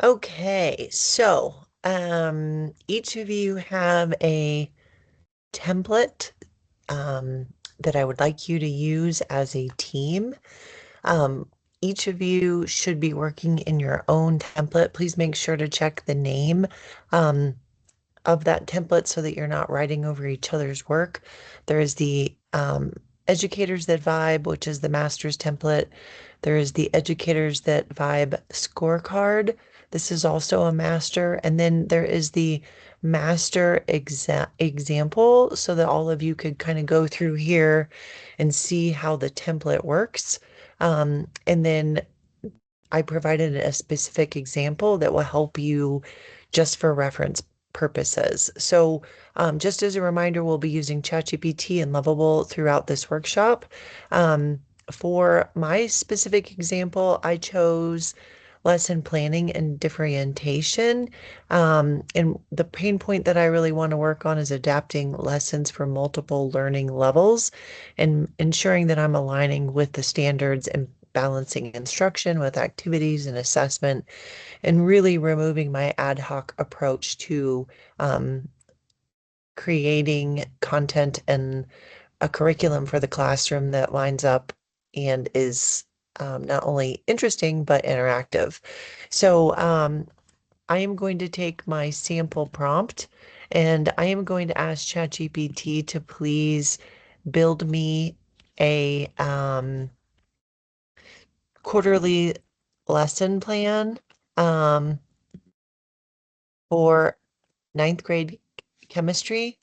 Okay, so each of you have a template that I would like you to use as a team. Um, each of you should be working in your own template. Please make sure to check the name um, of that template so that you're not writing over each other's work. There is the Educators That Vibe, which is the master's template. There is the Educators That Vibe scorecard. This is also a master. And then there is the master example so that all of you could kind of go through here and see how the template works. And then I provided a specific example that will help you just for reference purposes. So, just as a reminder, we'll be using ChatGPT and Lovable throughout this workshop. Um, for my specific example, I chose lesson planning and differentiation. And the pain point that I really want to work on is adapting lessons for multiple learning levels and ensuring that I'm aligning with the standards and balancing instruction with activities and assessment, and really removing my ad hoc approach to um, creating content and a curriculum for the classroom that lines up and is not only interesting but interactive. So I am going to take my sample prompt and I am going to ask ChatGPT to please build me a quarterly lesson plan um, for ninth grade chemistry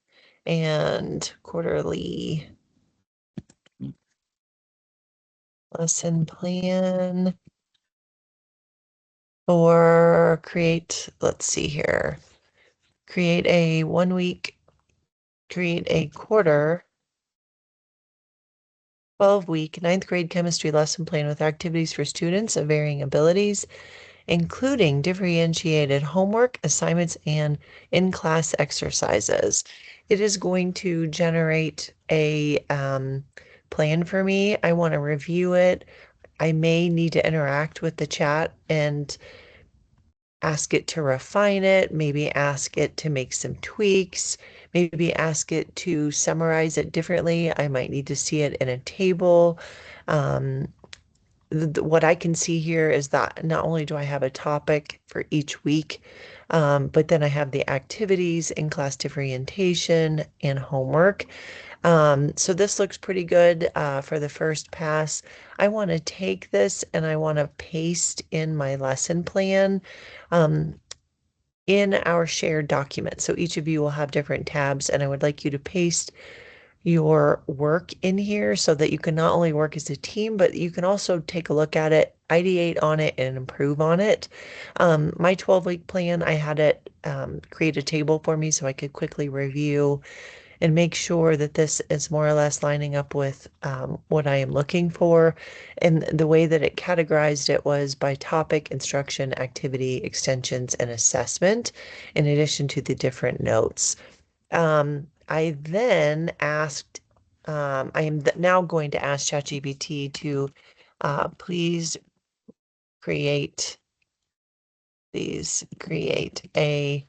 and quarterly lesson plan for let's see here, create a 1 week, create a quarter, 12-week ninth grade chemistry lesson plan with activities for students of varying abilities, including differentiated homework, assignments, and in-class exercises. It is going to generate a plan for me. I want to review it. I may need to interact with the chat and ask it to refine it, maybe ask it to make some tweaks, maybe ask it to summarize it differently. I might need to see it in a table. Um, what I can see here is that not only do I have a topic for each week, but then I have the activities, in-class differentiation, and homework. So this looks pretty good for the first pass. I want to take this and I want to paste in my lesson plan um, in our shared document. So each of you will have different tabs, and I would like you to paste your work in here so that you can not only work as a team, but you can also take a look at it, ideate on it, and improve on it. My 12-week plan, I had it create a table for me so I could quickly review and make sure that this is more or less lining up with what I am looking for. And the way that it categorized it was by topic, instruction, activity, extensions, and assessment, in addition to the different notes. I then asked, I am now going to ask ChatGPT to please create, create a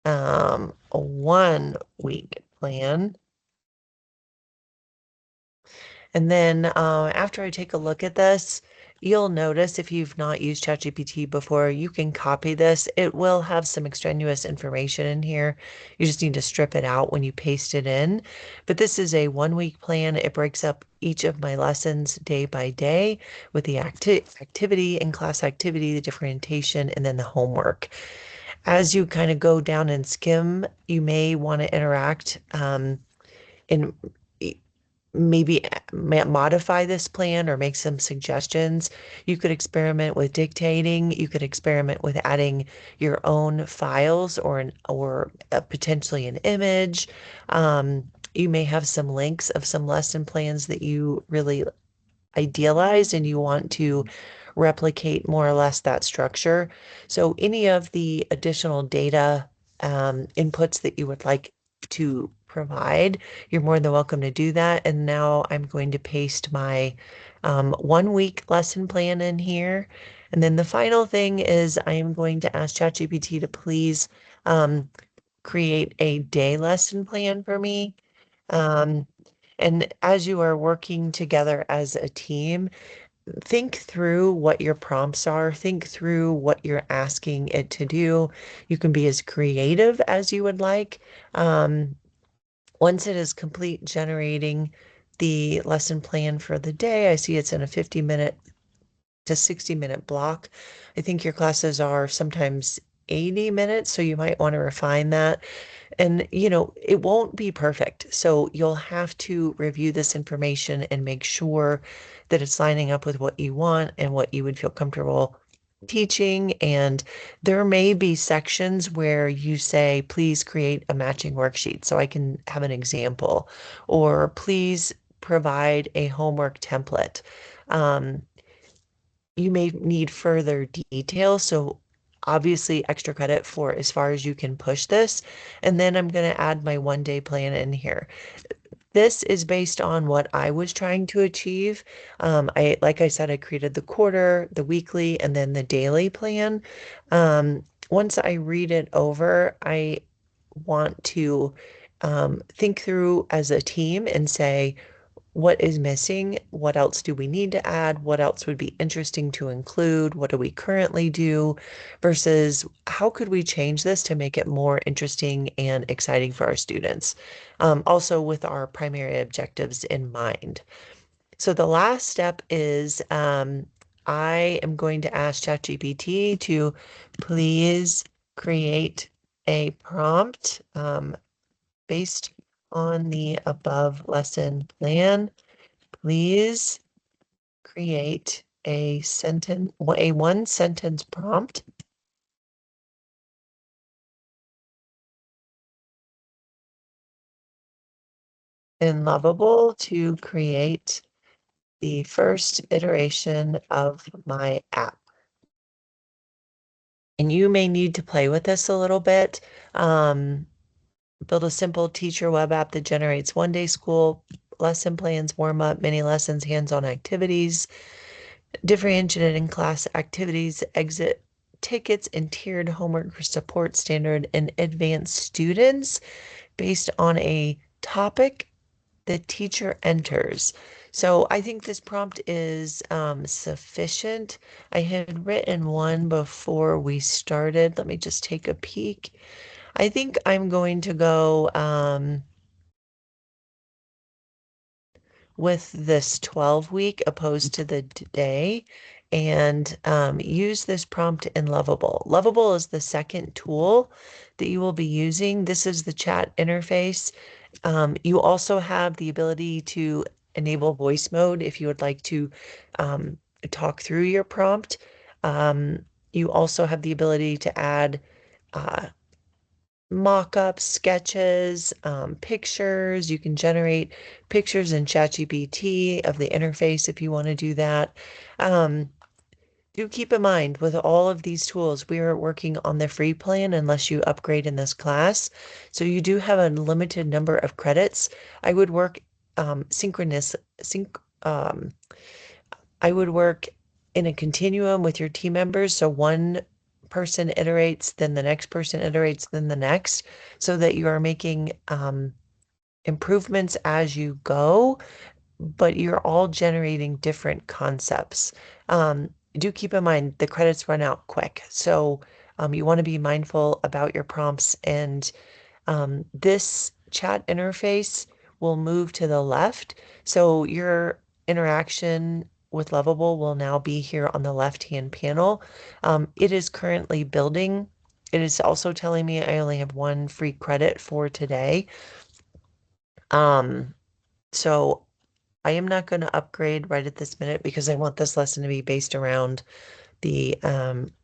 1 week plan. And then after I take a look at this, you'll notice if you've not used ChatGPT before, you can copy this. It will have some extraneous information in here. You just need to strip it out when you paste it in. But this is a 1 week plan. It breaks up each of my lessons day by day with the activity and class activity, the differentiation, and then the homework. As you kind of go down and skim, you may want to interact in maybe modify this plan or make some suggestions. You could experiment with dictating. You could experiment with adding your own files or potentially an image. You may have some links of some lesson plans that you really idealized and you want to replicate more or less that structure. So any of the additional data inputs that you would like to provide, you're more than welcome to do that. And now I'm going to paste my 1 week lesson plan in here. And then the final thing is I am going to ask ChatGPT to please create a day lesson plan for me. Um, and as you are working together as a team, think through what your prompts are, think through what you're asking it to do. You can be as creative as you would like. Once it is complete generating the lesson plan for the day, I see it's in a 50-minute to 60-minute block. I think your classes are sometimes 80 minutes, so you might want to refine that. And, it won't be perfect. So you'll have to review this information and make sure that it's lining up with what you want and what you would feel comfortable teaching. And there may be sections where you say, please create a matching worksheet so I can have an example, or please provide a homework template. Um, you may need further detail. So obviously extra credit for as far as you can push this. And then I'm going to add my 1 day plan in here. This is based on what I was trying to achieve. Like I said, I created the quarter, the weekly, and then the daily plan. Once I read it over, I want to think through as a team and say, what is missing? What else do we need to add? What else would be interesting to include? What do we currently do? Versus how could we change this to make it more interesting and exciting for our students? Also with our primary objectives in mind. So the last step is I am going to ask ChatGPT to please create a prompt based on the above lesson plan. Please create a one sentence prompt in Lovable to create the first iteration of my app. And you may need to play with this a little bit. Build a simple teacher web app that generates 1 day school lesson plans, warm up, mini lessons, hands-on activities, differentiated class activities, exit tickets, and tiered homework for support, standard, and advanced students based on a topic the teacher enters. So I think this prompt is sufficient. I had written one before we started. Let me just take a peek. I think I'm going to go with this 12-week opposed to the day and use this prompt in Lovable. Lovable is the second tool that you will be using. This is the chat interface. You also have the ability to enable voice mode if you would like to talk through your prompt. You also have the ability to add uh, mock-ups, sketches, pictures. You can generate pictures in ChatGPT of the interface if you want to do that. Do keep in mind with all of these tools, we are working on the free plan unless you upgrade in this class. So you do have a limited number of credits. I would work synchronous, sync, I would work in a continuum with your team members. So one person iterates, then the next person iterates, then the next, so that you are making improvements as you go, but you're all generating different concepts. Do keep in mind the credits run out quick. So you want to be mindful about your prompts, and this chat interface will move to the left. So your interaction with Lovable will now be here on the left-hand panel. It is currently building. It is also telling me I only have one free credit for today. So I am not going to upgrade right at this minute because I want this lesson to be based around the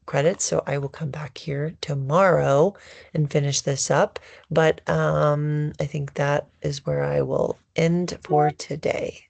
credits. So I will come back here tomorrow and finish this up. But I think that is where I will end for today.